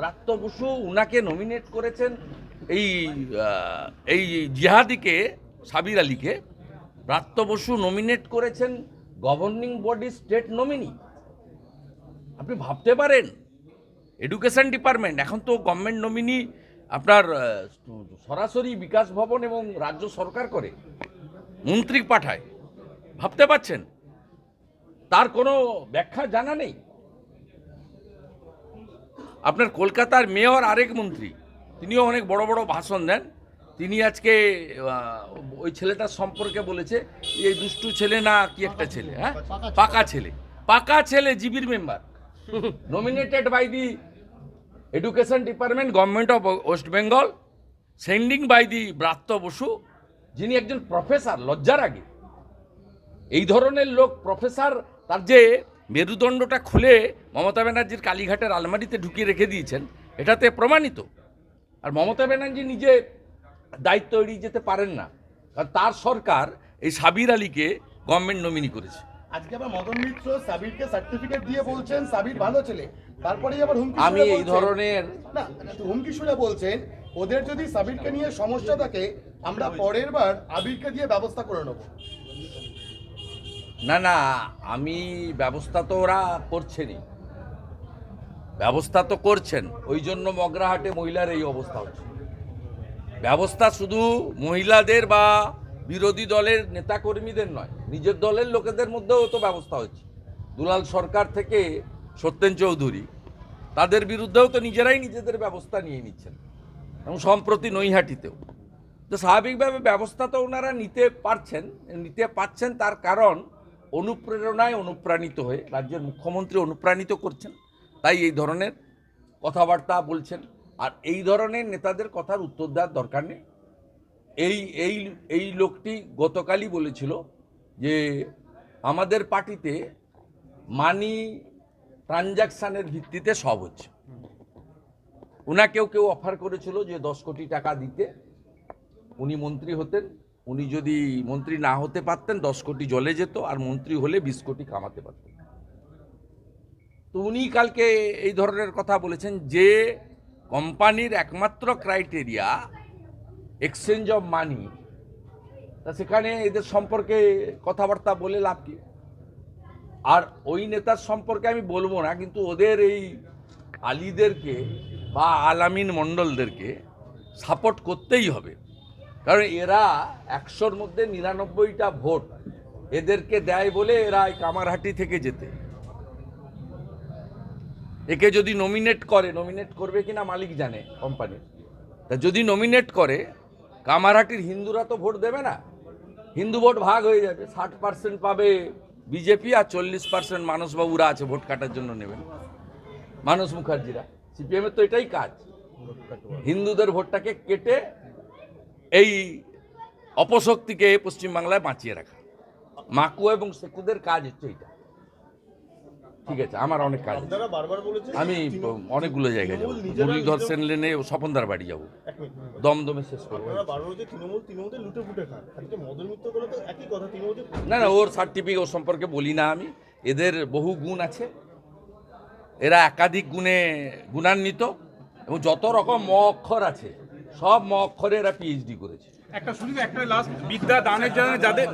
ব্রাত্য বসু উনাকে নমিনেট করেছেন এই এই জিহাদিকে, সাবির আলীকে ব্রাত্য বসু নমিনেট করেছেন গভর্নিং বডি স্টেট নমিনি। আপনি ভাবতে পারেন এডুকেশন ডিপার্টমেন্ট, এখন তো গভর্নমেন্ট নমিনি আপনার সরাসরি বিকাশ ভবন এবং রাজ্য সরকার করে, মন্ত্রী পাঠায়। ভাবতে পারছেন তার কোনো ব্যাখ্যা জানা নেই। আপনার কলকাতার মেয়র আরেক মন্ত্রী, তিনিও অনেক বড় বড় ভাষণ দেন। তিনি আজকে ওই ছেলেটার সম্পর্কে বলেছে এই দুষ্টু ছেলে না কি একটা ছেলে, হ্যাঁ পাকা ছেলে জিবির member nominated by the Education Department, Government of West Bengal, sending by the Bratya Basu, যিনি একজন প্রফেসর। লজ্জার আগে এই ধরনের লোক প্রফেসর, তার যে মেরুদণ্ডটা খুলে মমতা ব্যানার্জির কালীঘাটের আলমারিতে ঢুকিয়ে রেখে দিয়েছেন, এটাতে প্রমাণিত। আর মমতা ব্যানার্জি নিজে দায়িত্ব এড়িয়ে যেতে পারেন না, কারণ তার সরকার এই সাবির আলীকে গভর্নমেন্ট নমিনি করেছে। আজকে আবার মদন মিত্র সাবিরকে সার্টিফিকেট দিয়ে বলছেন সাবির ভালো ছেলে, তারপরে আবার আমি এই ধরনের হুমকি শুনে বলছেন ওদের যদি সাবিরকে নিয়ে সমস্যা থাকে আমরা পরের বার আবিরকে দিয়ে ব্যবস্থা করে নেব। না, আমি ব্যবস্থা তো ওরা করছেনই, ব্যবস্থা তো করছেন। ওই জন্য মগরাহাটে মহিলার এই অবস্থা হচ্ছে। ব্যবস্থা শুধু মহিলাদের বা বিরোধী দলের নেতাকর্মীদের নয়, নিজের দলের লোকেদের মধ্যেও তো ব্যবস্থা হচ্ছে। দুলাল সরকার থেকে সত্যেন চৌধুরী, তাদের বিরুদ্ধেও তো নিজেরাই নিজেদের ব্যবস্থা নিয়ে নিচ্ছেন, এবং সম্প্রতি নৈহাটিতেও। তো স্বাভাবিকভাবে ব্যবস্থা তো ওনারা নিতে পারছেন। তার কারণ অনুপ্রেরণায় অনুপ্রাণিত হয়ে রাজ্যের মুখ্যমন্ত্রী অনুপ্রাণিত করছেন, তাই এই ধরনের কথাবার্তা বলছেন। আর এই ধরনের নেতাদের কথার উত্তর দেওয়ার দরকার নেই। এই লোকটি গতকালই বলেছিল যে আমাদের পার্টিতে মানি ট্রানজাকশানের ভিত্তিতে সব হচ্ছে। কেউ অফার করেছিল যে 10 কোটি টাকা দিতে, উনি মন্ত্রী হতেন, উনি যদি মন্ত্রী না হতে পারতেন 10 কোটি জলে যেত, আর মন্ত্রী হলে 20 কোটি কামাতে পারতেন। তো উনি কালকে এই ধরনের কথা বলেছেন যে কোম্পানির একমাত্র ক্রাইটেরিয়া এক্সচেঞ্জ অফ মানি, তা সেখানে এদের সম্পর্কে কথাবার্তা বলে লাভ কি? আর ওই নেতার সম্পর্কে আমি বলবো না, কিন্তু ওদের এই আলীদেরকে বা আলামিন মণ্ডলদেরকে সাপোর্ট করতেই হবে, কারণ এরা 100-র মধ্যে 99টা ভোট এদেরকে দেয় বলে এরা এই কামারহাটি থেকে যেতে। একে যদি নমিনেট করবে কিনা মালিক জানে কোম্পানির। তা যদি নমিনেট করে, কামারহাটির হিন্দুরা তো ভোট দেবে না, হিন্দু ভোট ভাগ হয়ে যাবে। 60% পাবে বিজেপি, আর 40% মানসবাবুরা আছে ভোট কাটার জন্য নেবেন, মানস মুখার্জিরা। সিপিএমের তো এটাই কাজ, হিন্দুদের ভোটটাকে কেটে এই অপশক্তিকে পশ্চিমবাংলায় বাঁচিয়ে রাখা। মাকু এবং সেকুদের কাজ হচ্ছে এইটা। ঠিক আছে, আমার অনেক কাজ, আমি অনেকগুলো জায়গায় যাবো। মুরলীধর সেন লেনে স্বপনদার বাড়ি যাবো, দমদমে শেষ করবো। না, ওর সার্টিফিকেট ওর সম্পর্কে বলি না আমি। এদের বহু গুণ আছে, এরা একাধিক গুণে গুণান্বিত, এবং যত রকম ম অক্ষর আছে সব ম অক্ষরে এরা পিএইচডি করেছে। একটা লাস্ট বিদ্যা দানের জন্য যাদের